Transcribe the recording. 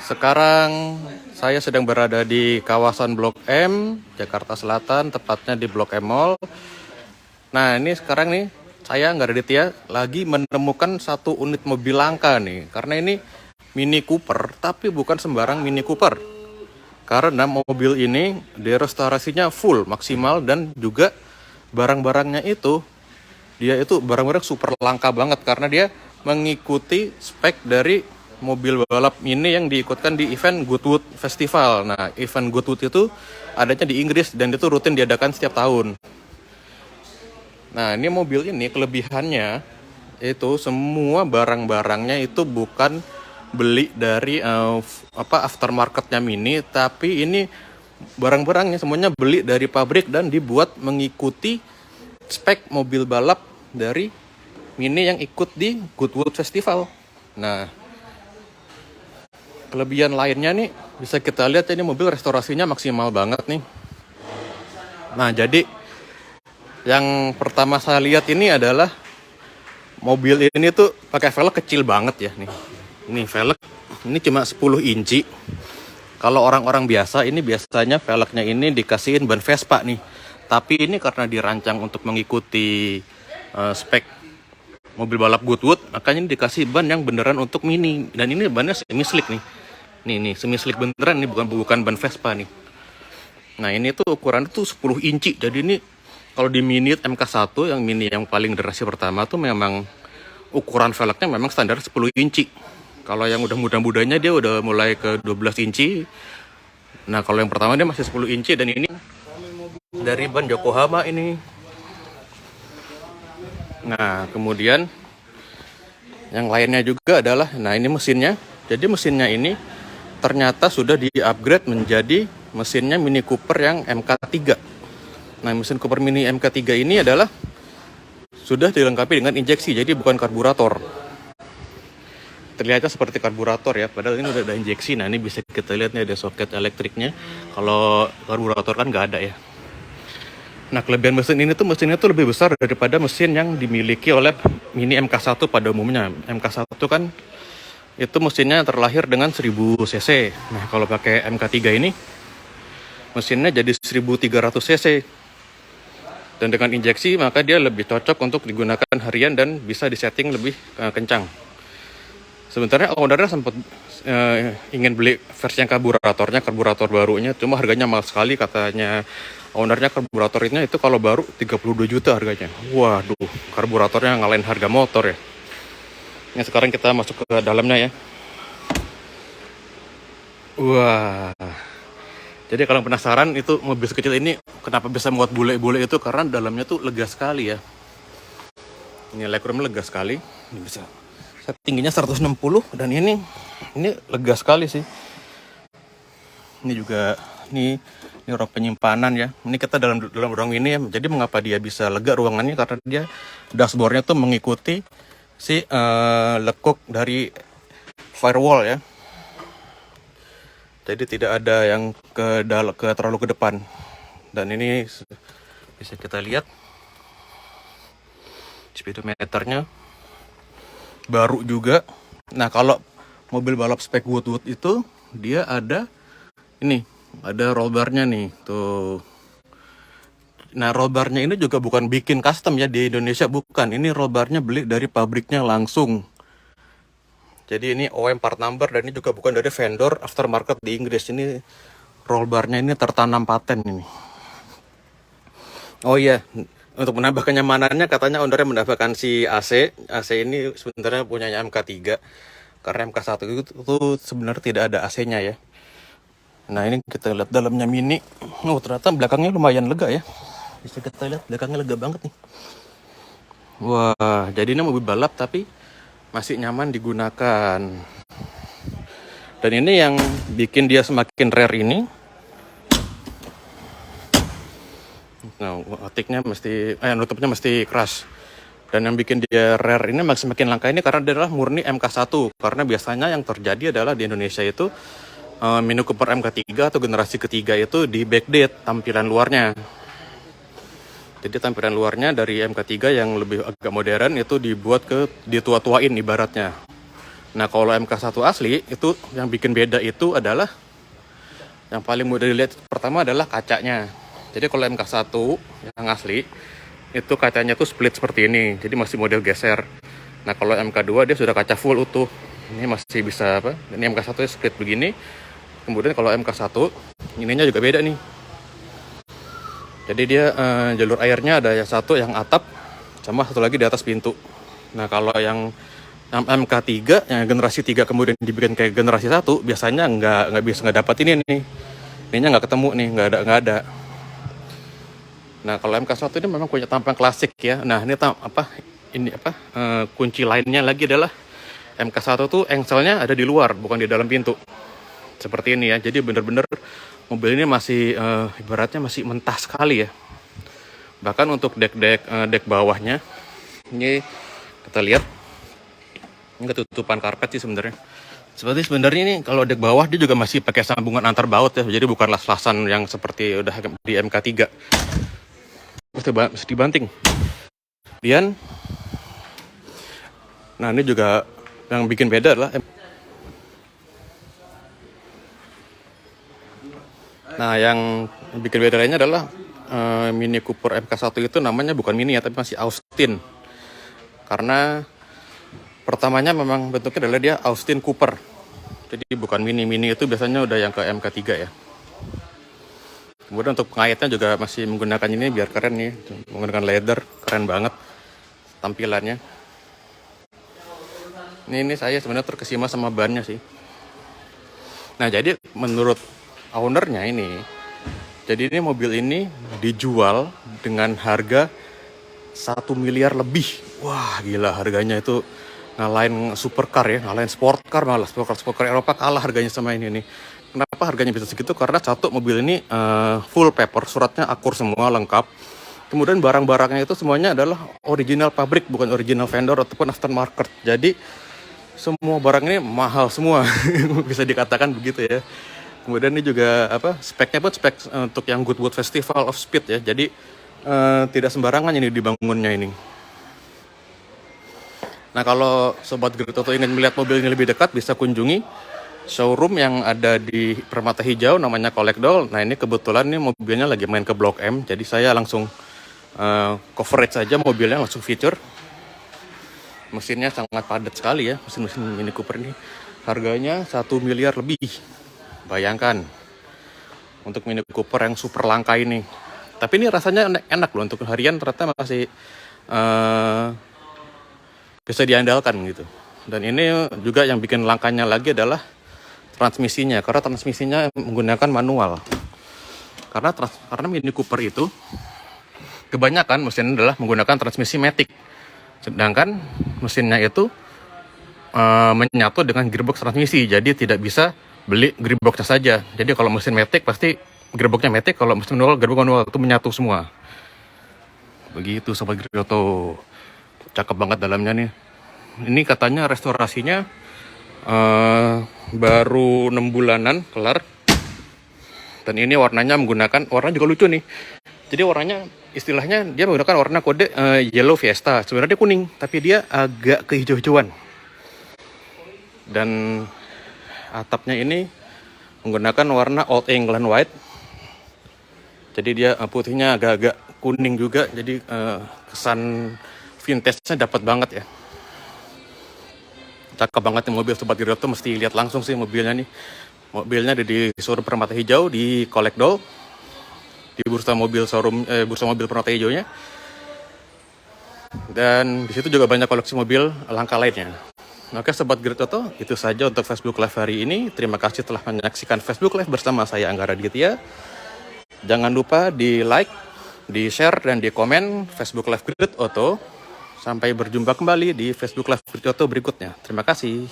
Sekarang saya sedang berada di kawasan Blok M, Jakarta Selatan, tepatnya di Blok M Mall. Nah, ini sekarang nih, saya nggak Raditya lagi menemukan satu unit mobil langka nih. Karena ini Mini Cooper, tapi bukan sembarang Mini Cooper. Karena mobil ini restorasinya full, maksimal, dan juga barang-barangnya itu, dia itu barang-barang super langka banget. Karena dia mengikuti spek dari mobil balap ini yang diikutkan di event Goodwood Festival. Nah, event Goodwood itu adanya di Inggris dan itu rutin diadakan setiap tahun. Nah, ini mobil ini kelebihannya itu semua barang-barangnya itu bukan beli dari aftermarketnya Mini, tapi ini barang-barangnya semuanya beli dari pabrik dan dibuat mengikuti spek mobil balap dari Mini yang ikut di Goodwood Festival. Nah, kelebihan lainnya nih bisa kita lihat ini mobil restorasinya maksimal banget nih. Nah, jadi yang pertama saya lihat ini adalah mobil ini tuh pakai velg kecil banget ya nih. Ini velg ini cuma 10 inci. Kalau orang-orang biasa ini biasanya velgnya ini dikasihin ban Vespa nih. Tapi ini karena dirancang untuk mengikuti spek mobil balap Goodwood, makanya ini dikasih ban yang beneran untuk Mini. Dan ini bannya semi slick nih. Nih semi slick beneran nih, bukan ban Vespa nih. Nah, ini tuh ukurannya tuh 10 inci. Jadi ini kalau di Mini MK1 yang Mini yang paling generasi pertama tuh memang ukuran velgnya memang standar 10 inci. Kalau yang udah muda-mudanya dia udah mulai ke 12 inci. Nah, kalau yang pertama dia masih 10 inci dan ini dari ban Yokohama ini. Nah, kemudian yang lainnya juga adalah, nah ini mesinnya. Jadi mesinnya ini ternyata sudah di-upgrade menjadi mesinnya Mini Cooper yang MK3. Nah, mesin Cooper Mini MK3 ini adalah sudah dilengkapi dengan injeksi, jadi bukan karburator. Terlihatnya seperti karburator ya, padahal ini udah ada injeksi. Nah, ini bisa kita lihat nih ada soket elektriknya. Kalau karburator kan nggak ada ya. Nah, kelebihan mesinnya tuh lebih besar daripada mesin yang dimiliki oleh Mini MK1 pada umumnya. MK1 kan itu mesinnya terlahir dengan 1000 cc. Nah, kalau pakai MK3 ini mesinnya jadi 1300 cc. Dan dengan injeksi maka dia lebih cocok untuk digunakan harian dan bisa disetting lebih kencang. Sebenarnya ownernya sempat ingin beli versi yang karburator barunya, cuma harganya mahal sekali katanya. Ownernya karburatornya itu kalau baru 32 juta harganya. Waduh, karburatornya ngalahin harga motor ya. Nah, sekarang kita masuk ke dalamnya ya. Wah. Jadi kalau penasaran itu mobil sekecil ini kenapa bisa muat bule-bule itu, karena dalamnya tuh lega sekali ya. Ini legroomnya lega sekali. Ini bisa tingginya 160 dan ini lega sekali sih. Ini juga ini ruang penyimpanan ya. Ini kita dalam ruang ini ya. Jadi mengapa dia bisa lega ruangannya, karena dia dashboardnya tuh mengikuti si lekuk dari firewall ya. Jadi tidak ada yang terlalu ke depan. Dan ini bisa kita lihat speedometernya baru juga. Nah, kalau mobil balap spek Goodwood itu dia ada roll bar-nya nih tuh. Nah, roll bar-nya ini juga bukan bikin custom ya di Indonesia, bukan. Ini roll bar-nya beli dari pabriknya langsung. Jadi ini OEM part number dan ini juga bukan dari vendor aftermarket di Inggris. Ini roll bar-nya ini tertanam paten ini. Oh iya, untuk menambah kenyamanannya katanya ownernya menambahkan si AC. AC ini sebenarnya punyanya MK3. Karena MK1 itu sebenarnya tidak ada AC-nya ya. Nah, ini kita lihat dalamnya Mini. Oh, ternyata belakangnya lumayan lega ya. Bisa kita lihat belakangnya lega banget nih. Wah, jadi ini mobil balap tapi masih nyaman digunakan. Dan ini yang bikin dia semakin rare ini. Nah, nutupnya mesti keras. Dan yang bikin dia rare ini semakin langka ini karena dia adalah murni MK1. Karena biasanya yang terjadi adalah di Indonesia itu Mini Cooper MK3 atau generasi ketiga itu di backdate tampilan luarnya. Jadi tampilan luarnya dari MK3 yang lebih agak modern itu ditua-tuain ibaratnya. Nah kalau MK1 asli itu yang bikin beda itu adalah yang paling mudah dilihat pertama adalah kacanya. Jadi kalau MK1 yang asli itu kacanya tuh split seperti ini, jadi masih model geser. Nah kalau MK2 dia sudah kaca full utuh. Ini masih bisa apa? Ini MK1 split begini. Kemudian kalau MK1 ininya juga beda nih. Jadi dia jalur airnya ada yang satu yang atap sama satu lagi di atas pintu. Nah kalau yang MK3 yang generasi 3 kemudian dibikin kayak generasi 1 biasanya nggak dapat ini nih. Ininya nggak ketemu nih, nggak ada. Nah kalau MK1 ini memang punya tampang klasik ya. Nah ini kunci lainnya lagi adalah MK1 tuh engselnya ada di luar, bukan di dalam pintu. Seperti ini ya. Jadi bener-bener mobil ini masih ibaratnya masih mentah sekali ya. Bahkan untuk dek bawahnya ini kita lihat ini ketutupan karpet sih sebenarnya. Sebenarnya ini kalau dek bawah dia juga masih pakai sambungan antar baut ya. Jadi bukan las-lasan yang seperti udah di MK3. Mesti dibanting. Kemudian nah ini juga yang bikin beda adalah yang bikin beda lainnya adalah Mini Cooper MK1 itu namanya bukan Mini ya, tapi masih Austin. Karena pertamanya memang bentuknya adalah dia Austin Cooper. Jadi bukan Mini itu biasanya udah yang ke MK3 ya. Kemudian untuk pengaitnya juga masih menggunakan ini biar keren nih, menggunakan leather, keren banget tampilannya. Ini saya sebenarnya terkesima sama bannya sih. Nah jadi menurut ownernya ini, jadi ini mobil ini dijual dengan harga 1 miliar lebih. Wah gila harganya itu ngalahin supercar ya, ngalahin sport car malah. Sport car Eropa kalah harganya sama ini nih. Kenapa harganya bisa segitu? Karena satu, mobil ini full paper, suratnya akur semua, lengkap. Kemudian barang-barangnya itu semuanya adalah original pabrik, bukan original vendor ataupun aftermarket. Jadi semua barang ini mahal semua, bisa dikatakan begitu ya. Kemudian ini juga speknya pun spek untuk yang Goodwood Festival of Speed ya. Jadi tidak sembarangan ini dibangunnya ini. Nah kalau Sobat Grid Auto ingin melihat mobil ini lebih dekat, bisa kunjungi showroom yang ada di Permata Hijau, namanya Collectdoll. Nah ini kebetulan nih mobilnya lagi main ke Blok M, jadi saya langsung coverage saja mobilnya, langsung feature. Mesinnya sangat padat sekali ya, mesin Mini Cooper ini. Harganya 1 miliar lebih. Bayangkan, untuk Mini Cooper yang super langka ini. Tapi ini rasanya enak loh, untuk harian ternyata masih bisa diandalkan gitu. Dan ini juga yang bikin langkanya lagi adalah transmisinya, karena transmisinya menggunakan manual. Karena Mini Cooper itu kebanyakan mesinnya adalah menggunakan transmisi matic. Sedangkan mesinnya itu menyatu dengan gearbox transmisi, jadi tidak bisa beli gearboxnya saja. Jadi kalau mesin matic pasti gearboxnya matic, kalau mesin manual gearbox manual itu menyatu semua. Begitu Sobat Grid Auto. Cakep banget dalamnya nih. Ini katanya restorasinya baru 6 bulanan kelar. Dan ini warnanya warna juga lucu nih. Jadi warnanya istilahnya dia menggunakan warna kode Yellow Fiesta. Sebenarnya dia kuning, tapi dia agak kehijau-hijauan. Dan atapnya ini menggunakan warna Old England White. Jadi dia putihnya agak-agak kuning juga. Jadi kesan vintage-nya dapat banget ya. Cakep banget nih mobil Sobat Grid Auto, mesti lihat langsung sih mobilnya nih. Mobilnya ada di showroom Permata Hijau di Collectdoll, di bursa mobil Permata Hijaunya. Dan di situ juga banyak koleksi mobil langka lainnya. Oke Sobat Grid Auto, itu saja untuk Facebook Live hari ini. Terima kasih telah menyaksikan Facebook Live bersama saya Angga Raditya. Jangan lupa di like, di share, dan di komen Facebook Live Grid Auto. Sampai berjumpa kembali di Facebook Live Grid Auto berikutnya. Terima kasih.